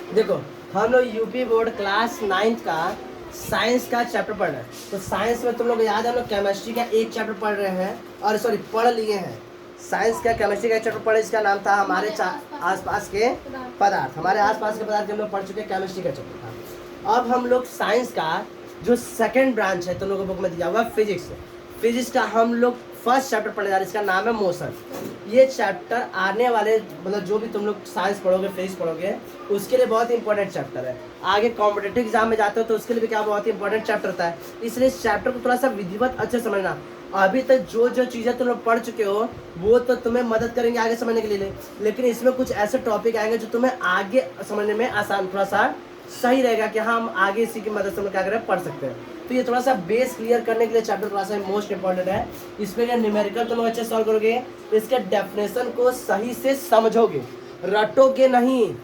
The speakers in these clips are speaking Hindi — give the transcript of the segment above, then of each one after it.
देखो, हम लोग यूपी बोर्ड क्लास 9th का साइंस का चैप्टर पढ़ रहे हैं। तो साइंस में तुम लोग याद है, हम लोग केमिस्ट्री का एक चैप्टर पढ़ रहे हैं, और सॉरी पढ़ लिए हैं। साइंस का केमिस्ट्री का एक चैप्टर पढ़े, इसका नाम था हमारे आसपास के पदार्थ। हमारे आसपास के पदार्थ हम लोग पढ़ चुके हैं, केमिस्ट्री का चैप्टर था। अब हम लोग साइंस का जो सेकेंड ब्रांच है तुम लोगों को बुक में दिया हुआ फिजिक्स। फिजिक्स का हम लोग फर्स्ट चैप्टर पढ़ने जा रहे हैं, इसका नाम है मोशन। ये चैप्टर आने वाले मतलब जो भी तुम लोग साइंस पढ़ोगे, फिजिक्स पढ़ोगे, उसके लिए बहुत ही इंपॉर्टेंट चैप्टर है। आगे कॉम्पिटेटिव एग्जाम में जाते हो तो उसके लिए भी क्या बहुत ही इंपॉर्टेंट चैप्टर होता है। इसलिए इस चैप्टर को थोड़ा सा विधिवत अच्छे समझना। अभी तक जो जो चीज़ें तुम लोग पढ़ चुके हो वो तो तुम्हें मदद करेंगे आगे समझने के लिए, लेकिन इसमें कुछ ऐसे टॉपिक आएंगे जो तुम्हें आगे समझने में आसान, थोड़ा सा सही रहेगा कि हम आगे इसी की मदद से हम क्या करें, पढ़ सकते हैं। तो ये थोड़ा सा बेस क्लियर करने के लिए चैप्टर थोड़ा सा मोस्ट इंपॉर्टेंट है। इसमें क्या न्यूमेरिकल तुम लोग अच्छे सॉल्व करोगे, इसके डेफिनेशन को सही से समझोगे, रटोगे नहीं।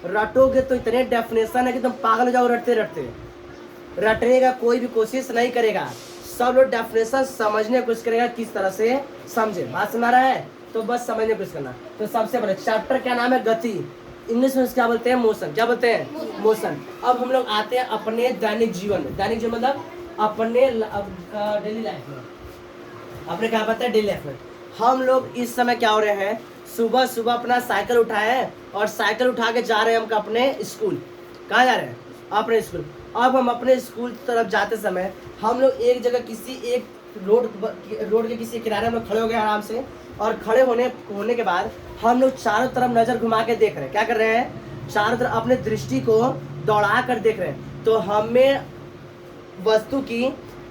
रटोगे तो इतने डेफिनेशन है कि तुम पागल हो जाओ रटते रटते। रटने का कोई भी कोशिश नहीं करेगा, सब लोग डेफिनेशन समझने की कोशिश करेगा, किस तरह से समझे। बात समझ रहा है? तो बस समझने की कोशिश करना। तो सबसे पहले चैप्टर क्या नाम है, गति। इंग्लिश में क्या बोलते हैं, मोशन। क्या बोलते हैं, मोशन। अब हम लोग आते हैं अपने दैनिक जीवन में। दैनिक जीवन मतलब अपने डेली लाइफ में, अपने क्या पता है डेली लाइफ में। हम लोग इस समय क्या हो रहे हैं, सुबह सुबह अपना साइकिल उठाए हैं और साइकिल उठा के जा रहे हैं हम अपने स्कूल। कहाँ जा रहे हैं, अपने स्कूल। अब हम अपने स्कूल तरफ जाते समय हम लोग एक जगह किसी एक रोड के किसी किनारे हम लोग खड़े हो गए आराम से, और खड़े होने के बाद हम लोग चारों तरफ नजर घुमा के देख रहे हैं। क्या कर रहे हैं, चारों तरफ अपने दृष्टि को दौड़ा कर देख रहे हैं। तो हमें वस्तु की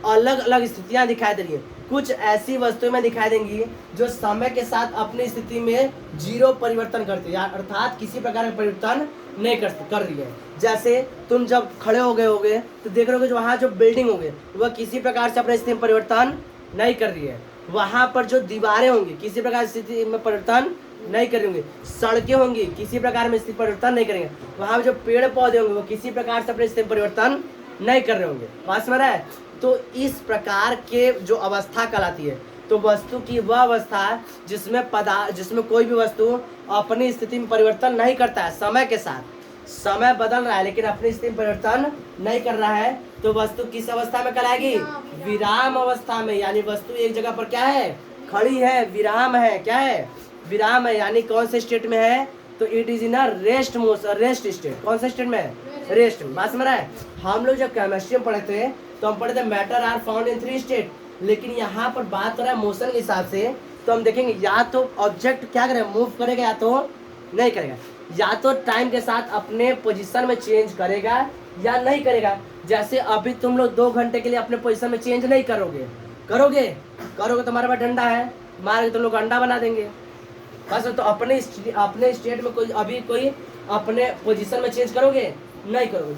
अलग अलग स्थितियां दिखाई दे रही है। कुछ ऐसी वस्तुएं में दिखाई देंगी जो समय के साथ अपनी स्थिति में जीरो परिवर्तन करती है, अर्थात किसी प्रकार का परिवर्तन नहीं कर रही है। जैसे तुम जब खड़े हो गए होगे तो देख रहे हो जो वहाँ जो बिल्डिंग होगी वह किसी प्रकार से अपनी स्थिति में परिवर्तन नहीं कर रही है। वहाँ पर जो दीवारें होंगी किसी प्रकार की स्थिति में परिवर्तन नहीं करेंगे। सड़कें होंगी किसी प्रकार में स्थिति परिवर्तन नहीं करेंगे। वहाँ जो पेड़ पौधे होंगे वो किसी प्रकार से अपनी स्थिति में परिवर्तन नहीं कर रहे होंगे। बात समझ रहा है? तो इस प्रकार के जो अवस्था कहलाती है, तो वस्तु की वह अवस्था जिसमें कोई भी वस्तु अपनी स्थिति में परिवर्तन नहीं करता है समय के साथ। समय बदल रहा है लेकिन अपनी स्थिति में परिवर्तन नहीं कर रहा है, तो वस्तु किस अवस्था में कहलाएगी, विराम अवस्था में। यानी वस्तु एक जगह पर क्या है, खड़ी है, विराम है। क्या है, विराम है। यानी कौन से स्टेट में है, तो it is in a rest motion, rest state. कौन से स्टेट में है, रेस्ट में। बात समझ रहा है? हम लोग जब केमिस्ट्री में पढ़े थे तो हम पढ़े थे matter are found in 3 state, लेकिन यहाँ पर बात कर रहा है मोशन के हिसाब से। तो हम देखेंगे या तो ऑब्जेक्ट क्या करेगा, मूव करेगा, या तो नहीं करेगा। या तो टाइम के साथ अपने पोजीशन में चेंज करेगा या नहीं करेगा। जैसे अभी तुम लोग 2 घंटे के लिए अपने पोजीशन में चेंज नहीं करोगे, करोगे तो तुम्हारे पास डंडा है, मार के तुम लोग अंडा बना देंगे। बस तो अपने स्टेट में कोई अपने पोजीशन में चेंज करोगे, नहीं करोगे।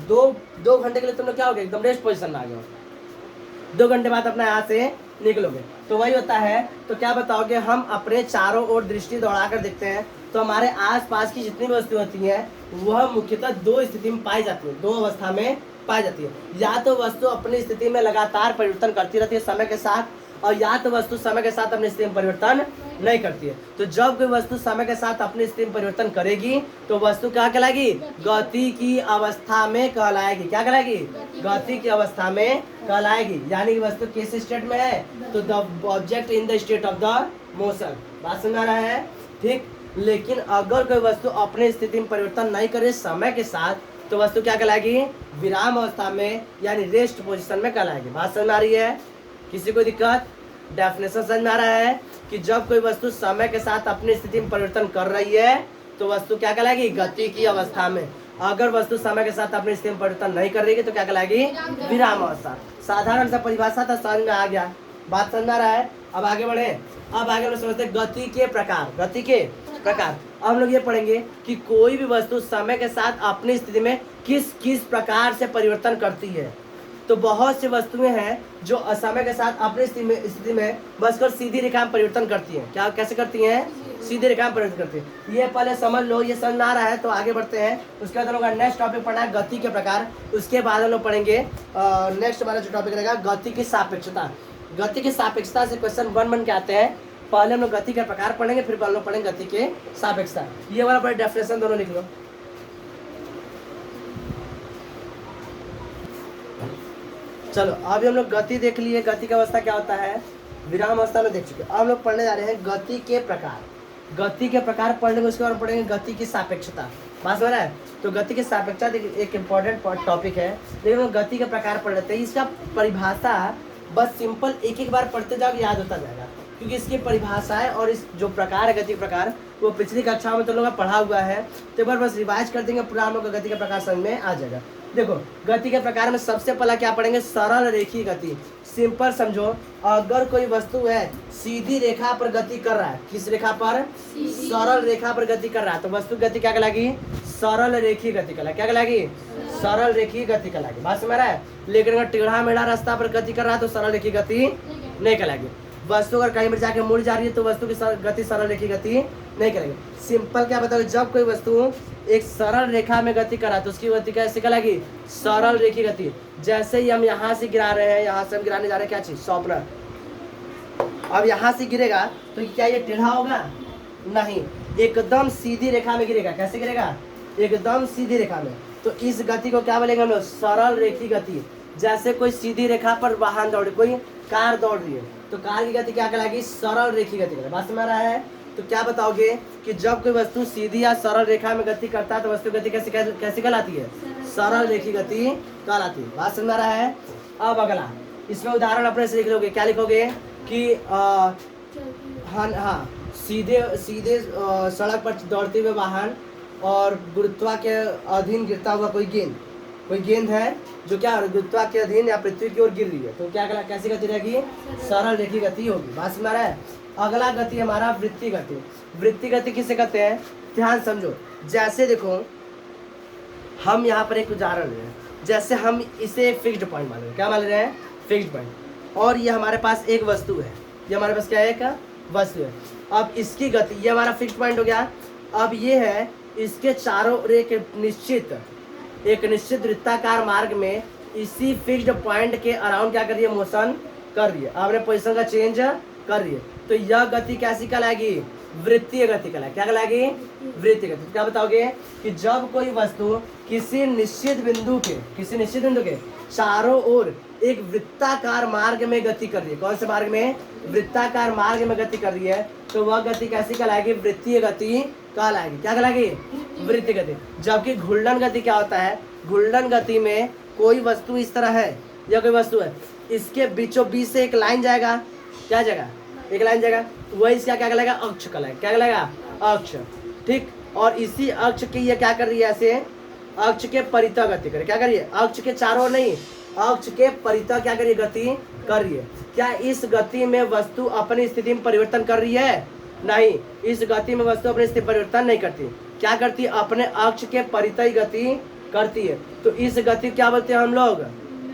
दो घंटे के लिए तुम लोग क्या होगे, एकदम रेस्ट पोजीशन में आ गए। 2 घंटे बाद अपना यहाँ से निकलोगे। तो वही होता है। तो क्या बताओगे, हम अपने चारों ओर दृष्टि दौड़ाकर देखते हैं तो हमारे आसपास की जितनी भी वस्तु होती हैं वह मुख्यतः 2 स्थिति में पाई जाती है, 2 अवस्था में पाई जाती है। या तो वस्तु अपनी स्थिति में लगातार परिवर्तन करती रहती है समय के साथ, और या तो वस्तु समय के साथ अपनी स्थिति में परिवर्तन नहीं करती है। तो जब कोई वस्तु समय के साथ अपनी स्थिति में परिवर्तन करेगी तो वस्तु क्या कहलाएगी, गति की अवस्था में कहलाएगी। क्या कहलाएगी, गति की अवस्था में कहलाएगी। यानी कि वस्तु किस स्टेट में है, तो the object in the state of the motion. बात समझ आ रहा है? ठीक। लेकिन अगर कोई वस्तु अपनी स्थिति में परिवर्तन नहीं करे समय के साथ, तो वस्तु क्या कहलाएगी, विराम अवस्था में यानी रेस्ट पोजीशन में कहलाएगी। बात समझ आ रही है? किसी को दिक्कत? डेफिनेशन समझ में आ रहा है कि जब कोई वस्तु समय के साथ अपनी स्थिति में परिवर्तन कर रही है तो वस्तु क्या कहलाएगी, गति की अवस्था में। अगर वस्तु समय के साथ अपनी स्थिति में परिवर्तन नहीं कर रही है तो क्या कहलाएगी, विराम अवस्था। साधारण सा परिभाषा था, समझ में आ गया? बात समझ आ रहा है? अब आगे बढ़े। अब आगे हम समझते हैं गति के प्रकार। गति के प्रकार अब हम लोग ये पढ़ेंगे कि कोई भी वस्तु समय के साथ अपनी स्थिति में किस किस प्रकार से परिवर्तन करती है। तो बहुत सी वस्तुएं हैं जो समय के साथ अपनी स्थिति में बसकर सीधी रेखा में परिवर्तन करती हैं। क्या कैसे करती हैं, सीधी रेखा में परिवर्तन करती है। ये पहले समझ लो, ये समझ आ रहा है तो आगे बढ़ते हैं। उसके बाद हम लोग नेक्स्ट टॉपिक पढ़ना है गति के प्रकार। उसके बाद हम लोग पढ़ेंगे नेक्स्ट हमारा जो टॉपिक रहेगा गति की सापेक्षता। गति की सापेक्षता से क्वेश्चन 1 बन के आते हैं। पहले हम लोग गति के प्रकार पढ़ेंगे, फिर हम लोग पढ़ेंगे गति के सापेक्षता। ये वाला बड़े डेफिनेशन दोनों लिख लो। चलो अभी हम लोग गति देख लिए, गति का अवस्था क्या होता है, विराम अवस्था में देख चुके। अब हम लोग पढ़ने जा रहे हैं गति के प्रकार। गति के प्रकार पढ़ने में उसके बाद पढ़ेंगे गति की सापेक्षता। बात समझ रहा है? तो गति की सापेक्षता एक इम्पॉर्टेंट टॉपिक है, लेकिन हम गति के प्रकार पढ़ लेते हैं। इसका परिभाषा बस सिंपल एक एक बार पढ़ते जाओ, याद होता जाएगा, क्योंकि इसकी परिभाषा है और इस जो प्रकार है गति के प्रकार वो पिछली कक्षा में तो लोगों का पढ़ा हुआ है, तो एक बार बस रिवाइज कर देंगे, पूरा हम लोग का गति का प्रकार समझ में आ जाएगा। देखो गति के प्रकार में सबसे पहला क्या पढ़ेंगे, सरल रेखीय गति। सिंपल समझो, अगर कोई वस्तु है सीधी रेखा पर गति कर रहा है, किस रेखा पर, सरल रेखा पर गति कर रहा है, तो वस्तु गति क्या कहलाएगी, सरल रेखीय गति कहलाएगी। क्या कहलाएगी, सरल रेखीय गति कहलाएगी। बात समझ रहा है? लेकिन अगर टेढ़ा मेढ़ा रास्ता पर गति कर रहा है तो सरल रेखीय गति नहीं कहलाएगी। वस्तु अगर कहीं पर जाके मुड़ जा रही है तो वस्तु की गति सरल रेखीय गति नहीं करेगी। सिंपल क्या बताओ, जब कोई वस्तु एक सरल रेखा में गति करा तो उसकी गति कैसे कहलाएगी, सरल रेखीय गति। जैसे ही हम यहाँ से गिरा रहे हैं, यहाँ से हम गिराने जा रहे हैं क्या चीज, शॉर्पनर। अब यहाँ से गिरेगा तो क्या ये टेढ़ा होगा, नहीं, एकदम सीधी रेखा में गिरेगा। कैसे गिरेगा, एकदम सीधी रेखा में। तो इस गति को क्या बोलेंगे हम लोग, सरल रेखीय गति। जैसे कोई सीधी रेखा पर वाहन दौड़, कोई कार दौड़ रही है तो कार की गति क्या कहलाएगी, सरल रेखीय गति। बात समझ रहा है? तो क्या बताओगे कि जब कोई वस्तु सीधी या सरल रेखा में गति करता है तो वस्तु गति कैसे कहलाती है, सरल रेखीय गति कहलाती है। बात समझ रहा है? अब अगला इसमें उदाहरण अपने से लिख लोगे, क्या लिखोगे कि हाँ सीधे सीधे सड़क पर दौड़ते हुए वाहन और गुरुत्वा के अधीन गिरता हुआ कोई गेंद है जो क्या गुरुत्वा के अधीन या पृथ्वी की ओर गिर रही है, तो क्या कैसी गति रहेगी, सरल रेखीय गति होगी। बात समझ रहा है? अगला गति हमारा वृत्तीय गति। वृत्तीय गति किसे कहते हैं, ध्यान समझो। जैसे देखो हम यहाँ पर एक उदाहरण लें, जैसे हम इसे एक फिक्स्ड पॉइंट मान रहे हैं। क्या मान रहे हैं, फिक्स्ड पॉइंट, और ये हमारे पास एक वस्तु है, ये हमारे पास क्या है, एक वस्तु है। अब इसकी गति, ये हमारा फिक्स्ड पॉइंट हो गया। अब ये है, इसके चारों ओर एक निश्चित वृत्ताकार मार्ग में इसी फिक्स्ड पॉइंट के अराउंड क्या कर रही है, मोशन कर रही है, आपने पोजीशन का चेंज कर रही है। तो यह गति कैसी कहलाएगी, वृत्तीय गति कहलाएगी। क्या कहलाएगी, वृत्तीय गति। क्या बताओगे कि जब कोई वस्तु किसी निश्चित बिंदु के चारों ओर एक वृत्ताकार मार्ग में गति कर रही है, कौन से मार्ग में, वृत्ताकार मार्ग में गति कर रही है, तो वह गति कैसी कहलाएगी, वृत्तीय गति कहलाएगी। क्या कहलाएगी, वृत्तीय गति। जबकि घूर्णन गति क्या होता है, घूर्णन गति में कोई वस्तु इस तरह है, या कोई वस्तु है, इसके बीचों बीच से एक लाइन जाएगा, क्या जाएगा, एक लाइन जाएगा, वही इसका क्या कहलाएगा, अक्ष कहलाएगा। क्या कहलाएगा, अक्ष, ठीक। और इसी अक्ष की ये क्या कर रही है, ऐसे अक्ष के परितः गति करे। क्या कर रही है, अक्ष के चारों नहीं, अक्ष के परितः क्या कर रही है, गति कर रही है। क्या इस गति में वस्तु अपनी स्थिति में परिवर्तन कर रही है, नहीं, इस गति में वस्तु अपनी स्थिति परिवर्तन नहीं करती। क्या करती है, अपने अक्ष के परितः गति करती है। तो इस गति क्या बोलते हैं हम लोग,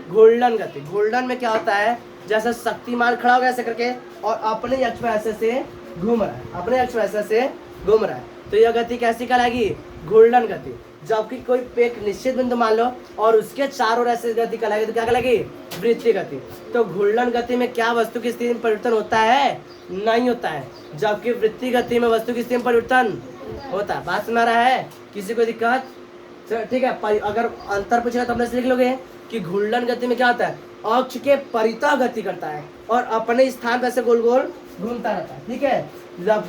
घूर्णन गति। घूर्णन में क्या होता है, जैसे शक्तिमान खड़ा हो गया ऐसे करके और अपने अक्ष पर ऐसे से घूम रहा है, अपने अक्ष पर ऐसे से घूम रहा है, तो यह गति कैसी कहलाएगी, घूर्णन गति। जबकि कोई एक निश्चित बिंदु मान लो और उसके चारों ओर ऐसे गति कहलाएगी, तो क्या कहलाएगी, वृत्तीय गति। तो घूर्णन गति में क्या वस्तु की स्थिति में परिवर्तन होता है, नहीं होता है, जबकि वृत्तीय गति में वस्तु की स्थिति में परिवर्तन होता है। बात सुना रहा है, किसी को दिक्कत, ठीक है। अगर अंतर पूछेगा तो अपने से लिख लोगे कि घूर्णन गति में क्या होता है, अक्ष के परितः गति करता है और अपने स्थान पर से गोल गोल घूमता रहता है, ठीक है।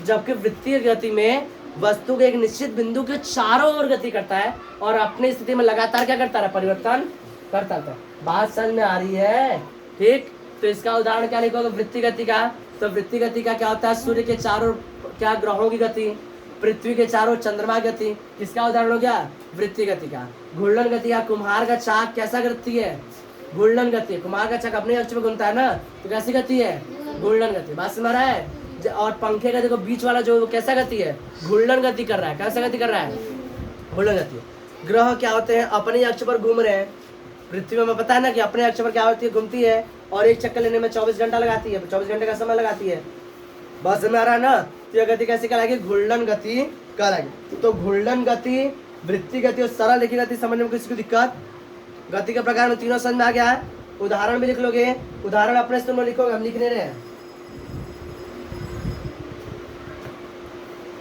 जबकि वृत्तीय गति में वस्तु के एक निश्चित बिंदु के चारों ओर गति करता है और अपनी स्थिति में लगातार क्या करता है, परिवर्तन करता रहता है। बात समझ में आ रही है, ठीक। तो इसका उदाहरण क्या लिखोगे, वृत्तीय गति का। तो वृत्तीय गति का क्या होता है, सूर्य के चारों क्या ग्रहों की गति, पृथ्वी के चारों चंद्रमा की गति, इसका उदाहरण हो गया वृत्तीय गति का। घूर्णन गति का, कुम्हार का चाक कैसा गति है, घूर्णन गति है। कुम्हार का चाक अपने अक्ष में घूमता है ना, तो कैसी गति है, घूर्णन गति। बात समझ रहा है? और पंखे का देखो बीच वाला जो कैसा गति है, घूर्णन गति कर रहा है। कैसा गति कर रहा है, घूर्णन गति। ग्रह क्या होते हैं, अपने अक्ष पर घूम रहे हैं। पृथ्वी में पता है ना कि अपने अक्ष पर क्या होती है, घूमती है और एक चक्कर लेने में 24 घंटा लगाती है, 24 घंटे का समय लगाती है। बस में आ रहा है ना, तो यह गति कैसी कहलाएगी, घूर्णन गति कहलाएगी। तो घूर्णन गति, वृत्तीय गति और सरल रेखीय गति समझने में किसी को दिक्कत, गति के प्रकार में तीनों समझ में आ गया है। उदाहरण भी लिख लोगे, उदाहरण अपने से तुम लिखोगे, हम लिख नहीं रहे हैं।